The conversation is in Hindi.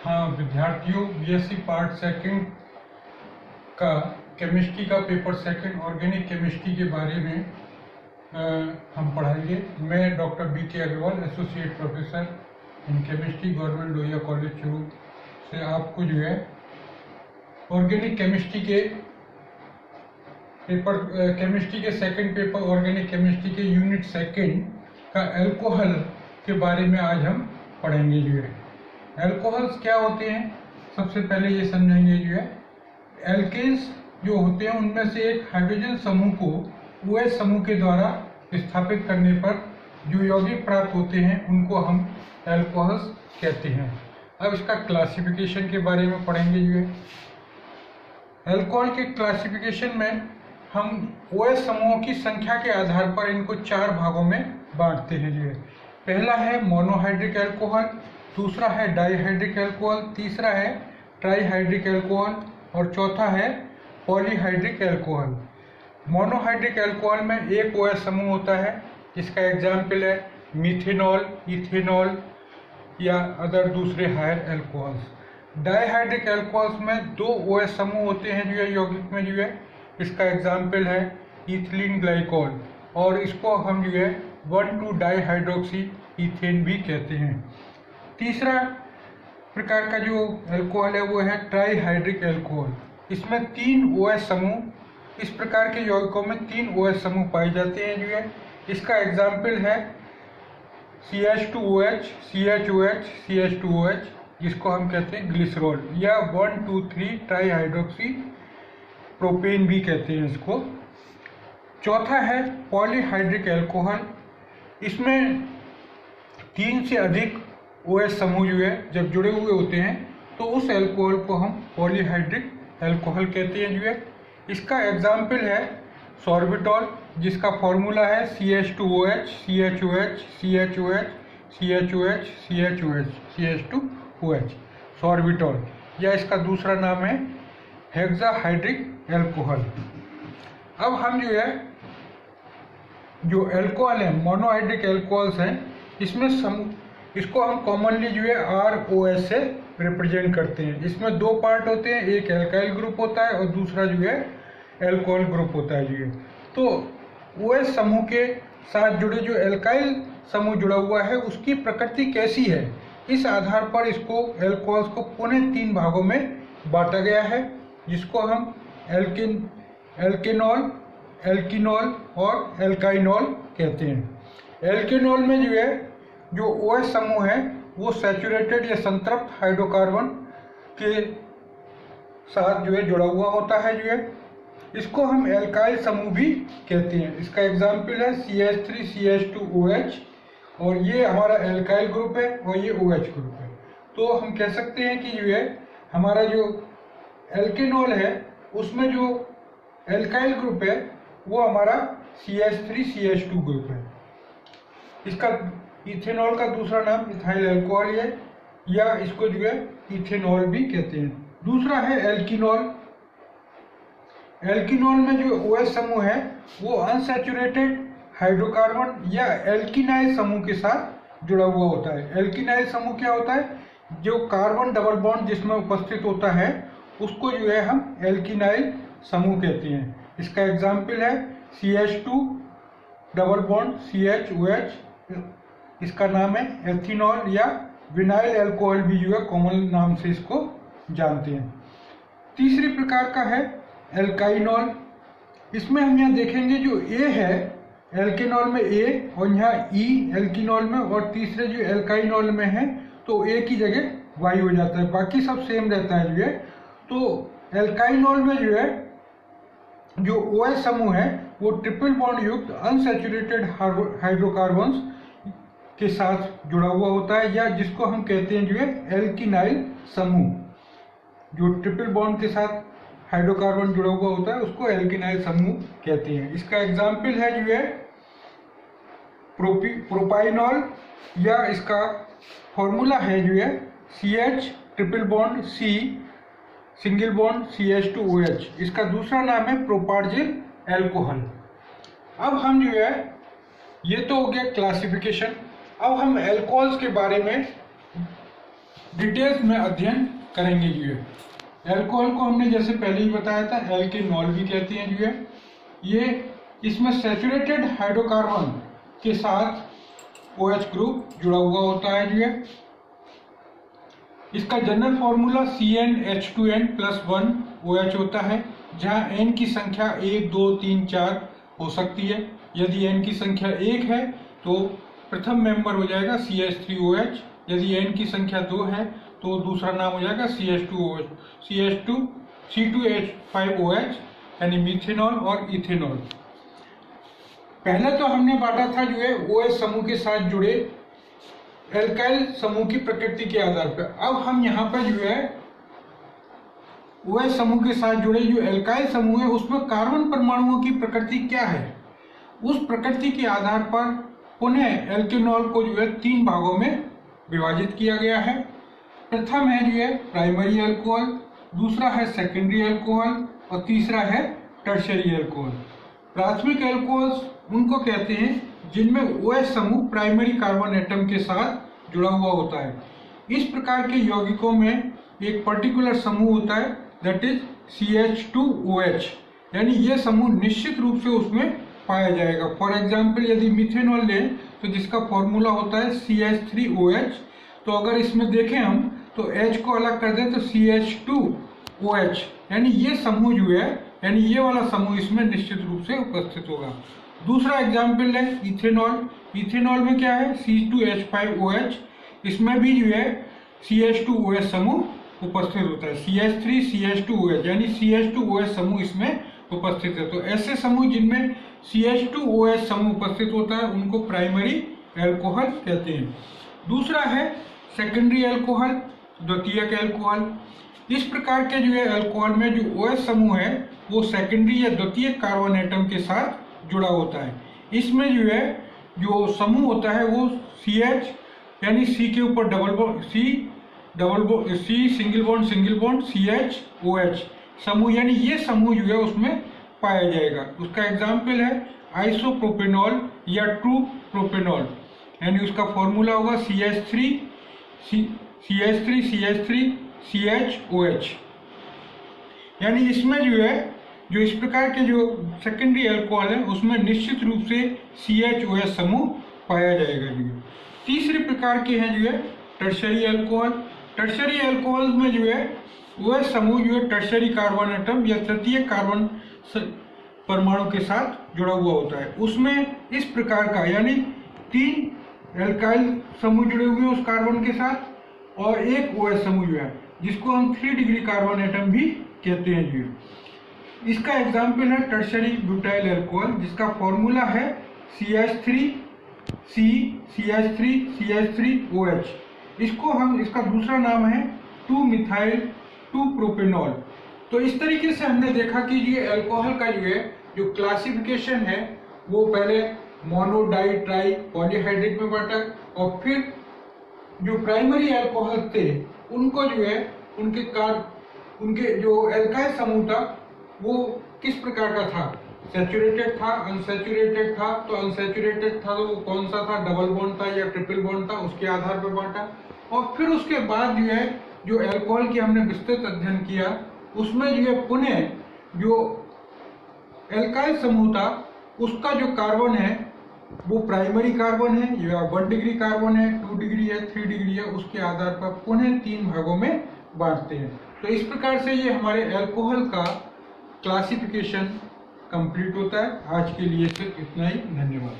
हाँ विद्यार्थियों, बीएससी पार्ट सेकंड का केमिस्ट्री का पेपर सेकंड ऑर्गेनिक केमिस्ट्री के बारे में हम पढ़ाएंगे। मैं doctor B K. Agarwal, associate professor in chemistry, government Lohia college Churu से आपको जो है ऑर्गेनिक केमिस्ट्री के पेपर केमिस्ट्री के सेकंड पेपर ऑर्गेनिक केमिस्ट्री के यूनिट सेकंड का अल्कोहल के बारे में आज हम पढ़ेंगे। जो है अल्कोहल्स क्या होते हैं, सबसे पहले ये समझेंगे। जो है एल्केन्स जो होते हैं उनमें से एक हाइड्रोजन समूह को OH समूह के द्वारा स्थापित करने पर जो यौगिक प्राप्त होते हैं उनको हम अल्कोहल्स कहते हैं। अब इसका क्लासिफिकेशन के बारे में पढ़ेंगे। जो है अल्कोहल के क्लासिफिकेशन में हम OH समूहों की संख्या के आधार पर इनको 4 भागों में बांटते हैं। जो है पहला है मोनोहाइड्रिक अल्कोहल, दूसरा है डाइहाइड्रिक अल्कोहल, तीसरा है ट्राइहाइड्रिक अल्कोहल और चौथा है पॉलीहाइड्रिक अल्कोहल। मोनोहाइड्रिक अल्कोहल में एक OH समूह होता है, जिसका एग्जाम्पल है मिथेनॉल, इथेनॉल या अदर दूसरे हायर अल्कोहल्स। डाइहाइड्रिक अल्कोहल्स में 2 OH समूह होते हैं जो है यौगिक में। जो है इसका एग्जाम्पल है इथिलीन ग्लाइकोल और इसको हम जो है 1,2-डाइहाइड्रोक्सी इथेन भी कहते हैं। तीसरा प्रकार का जो अल्कोहल है वो है ट्राइहाइड्रिक अल्कोहल। इसमें 3 OH समूह, इस प्रकार के यौगिकों में 3 OH समूह पाए जाते हैं। जो है इसका एग्जाम्पल है CH2OH, CHOH, CH2OH, जिसको हम कहते हैं ग्लिसरॉल या 1,2,3 ट्राइहाइड्रोक्सी प्रोपेन भी कहते हैं इसको। चौथा है पॉलीहाइड्रिक अल्कोहल। इसमें 3 से अधिक OH समूह जो है जब जुड़े हुए होते हैं तो उस अल्कोहल को हम पॉलीहाइड्रिक अल्कोहल कहते हैं। जो है इसका एग्जाम्पल है सॉर्बिटॉल, जिसका फॉर्मूला है CH2OH, CHOH, CHOH, CHOH, CHOH, CH2OH, sorbitol, या इसका दूसरा नाम है हेक्साहाइड्रिक अल्कोहल। अब हम जो अल्कोहल है, मोनोहाइड्रिक अल्कोहल्स हैं, इसमें इसको हम कॉमनली जो है ROH से रिप्रेजेंट करते हैं। इसमें 2 पार्ट होते हैं, एक एल्काइल ग्रुप होता है और दूसरा जो है अल्कोहल ग्रुप होता है। जो है तो OH समूह के साथ जुड़े जो एल्काइल समूह जुड़ा हुआ है उसकी प्रकृति कैसी है, इस आधार पर इसको अल्कोहल्स को पुनः 3 भागों में बांटा गया है, जिसको हम एल्केनॉल, एल्कीनॉल और एल्काइनॉल कहते हैं। एल्केनॉल में जो है जो OH समूह है वो सैचुरेटेड या संतृप्त हाइड्रोकार्बन के साथ जो है जुड़ा हुआ होता है। जो है इसको हम एल्काइल समूह भी कहते हैं। इसका एग्जाम्पल है CH3CH2OH और ये हमारा एल्काइल ग्रुप है और ये OH ग्रुप है। तो हम कह सकते हैं कि जो है हमारा जो एल्केनॉल है उसमें जो एल्काइल ग्रुप है वो हमारा CH3CH2 ग्रुप है। इसका इथेनॉल का दूसरा नाम इथाइल अल्कोहल है या इसको जो है इथेनॉल भी कहते हैं। दूसरा है एल्कीनॉल। एल्कीनॉल में जो OH समूह है वो अनसैचुरेटेड हाइड्रोकार्बन या एल्कीनाइल समूह के साथ जुड़ा हुआ होता है। एल्कीनाइल समूह क्या होता है, जो कार्बन डबल बॉन्ड जिसमें उपस्थित होता है उसको जो है हम एल्कीनाइल समूह कहते हैं। इसका एग्जाम्पल है CH2 डबल बॉन्ड CHOH, इसका नाम है एथिनॉल या विनाइल अल्कोहल भी जो है कॉमन नाम से इसको जानते हैं। तीसरी प्रकार का है एल्काइनॉल। इसमें हम यहाँ देखेंगे जो A है एल्केनॉल में A और यहाँ E एल्कीनॉल में, और तीसरे जो एल्काइनॉल में है तो A की जगह Y हो जाता है, बाकी सब सेम रहता है। जो है तो एल्काइनॉल में जो है जो OH समूह है वो ट्रिपल बॉन्ड युक्त अनसैचुरेटेड हाइड्रोकार्बन्स के साथ जुड़ा हुआ होता है, या जिसको हम कहते हैं जो है एल्कीनाइल समूह। जो ट्रिपल बॉन्ड के साथ हाइड्रोकार्बन जुड़ा हुआ होता है उसको एल्कीनाइल समूह कहते हैं। इसका एग्जाम्पल है जो है प्रोपाइनॉल, या इसका फॉर्मूला है जो है CH triple bond C single bond CH2OH। इसका दूसरा नाम है प्रोपार्जिल अल्कोहल। अब हम जो है ये तो हो गया क्लासिफिकेशन। अब हम अल्कोहल्स के बारे में डिटेल्स में अध्ययन करेंगे जो है। एल्कोहल को हमने जैसे पहले ही बताया था एल्केनॉल भी कहते हैं जो है। ये इसमें सैचुरेटेड हाइड्रोकार्बन के साथ OH ग्रुप जुड़ा हुआ होता है जो है। इसका जनरल फॉर्मूला CnH2n+1OH होता है, जहां n की संख्या 1, 2, 3, 4 हो सकती है। यदि n की संख्या 1 है तो प्रथम मेंबर हो जाएगा CH3OH, यदि n की संख्या 2 है तो दूसरा नाम हो जाएगा C2H5OH यानी मीथेनॉल और इथेनॉल। पहले तो हमने बांटा था जो है OH समूह के साथ जुड़े एल्काइल समूह की प्रकृति के आधार पर। अब हम यहाँ पर जो है OH समूह के साथ जुड़े जो एल्काइल समूह है उसमें कार्बन परमाणुओं की प्रकृति क्या है, उस प्रकृति के आधार पर पुनः एल्केनॉल को जो है 3 भागों में विभाजित किया गया है। प्रथम है जो है प्राइमरी अल्कोहल, दूसरा है सेकेंडरी अल्कोहल और तीसरा है टर्शियरी अल्कोहल। प्राथमिक अल्कोहल्स उनको कहते हैं जिनमें OH समूह प्राइमरी कार्बन एटम के साथ जुड़ा हुआ होता है। इस प्रकार के यौगिकों में एक पर्टिकुलर समूह होता है दैट इज CH2OH, यानी ये समूह निश्चित रूप से उसमें पाया जाएगा। फॉर एग्जाम्पल यदि मिथेनॉल लें तो जिसका फॉर्मूला होता है CH3OH, तो अगर इसमें देखें हम तो H को अलग कर दें तो CH2OH, यानी ये समूह जो है यानी ये वाला समूह इसमें निश्चित रूप से उपस्थित होगा। दूसरा एग्जाम्पल है इथेनॉल। इथेनॉल में क्या है C2H5OH, इसमें भी जो है CH2OH समूह उपस्थित होता है। CH3CH2OH यानी CH2OH समूह इसमें उपस्थित है। तो ऐसे समूह जिनमें CH2OH समूह उपस्थित होता है उनको प्राइमरी अल्कोहल कहते हैं। दूसरा है सेकेंडरी अल्कोहल, द्वितीयक अल्कोहल। इस प्रकार के जो है अल्कोहल में जो OH समूह है वो सेकेंडरी या द्वितीयक कार्बन एटम के साथ जुड़ा होता है। इसमें जो है जो समूह होता है वो CH यानी C के ऊपर C सिंगल बॉन्ड CHOH समूह, यानी ये समूह जो है उसमें पाया जाएगा। उसका एग्जाम्पल है आइसोप्रोपेनॉल या ट्रू प्रोपेनॉल, यानी उसका फॉर्मूला होगा CH3CH3CHOH। यानी इसमें जो है जो इस प्रकार के जो सेकेंडरी अल्कोहल है उसमें निश्चित रूप से CHOH समूह पाया जाएगा जो है। तीसरे प्रकार के हैं जो है टर्शियरी अल्कोहल। टर्शियरी अल्कोहल में जो है OH समूह जो है टर्शियरी कार्बन एटम या तृतीय कार्बन परमाणु के साथ जुड़ा हुआ होता है। उसमें इस प्रकार का यानी 3 एल्काइल समूह जुड़े हुए हैं उस कार्बन के साथ और एक OH समूह जो है जिसको हम 3 डिग्री कार्बन एटम भी कहते हैं जी। इसका एग्जाम्पल है टर्शियरी ब्यूटाइल अल्कोहल जिसका फॉर्मूला है CH3OH। इसका दूसरा नाम है 2-मिथाइल 2-प्रोपेनॉल। तो इस तरीके से हमने देखा कि ये अल्कोहल का जो है जो क्लासिफिकेशन है वो पहले मोनो, डाई, ट्राई, पॉलीहाइड्रिक में बांटा और फिर जो प्राइमरी अल्कोहल थे उनको जो है उनके जो एल्काइल समूह था वो किस प्रकार का था, सैचुरेटेड था, अनसैचुरेटेड था। तो अनसैचुरेटेड था तो वो कौन सा था, डबल बॉन्ड था या ट्रिपल बॉन्ड था, उसके आधार पर बांटा। और फिर उसके बाद जो है जो अल्कोहल की हमने विस्तृत अध्ययन किया उसमें जो है पुनः जो एल्काइल समूह था उसका जो कार्बन है वो प्राइमरी कार्बन है या 1 डिग्री कार्बन है, 2 डिग्री है, 3 डिग्री है, उसके आधार पर पुनः 3 भागों में बांटते हैं। तो इस प्रकार से ये हमारे अल्कोहल का क्लासिफिकेशन कंप्लीट होता है। आज के लिए सिर्फ इतना ही, धन्यवाद।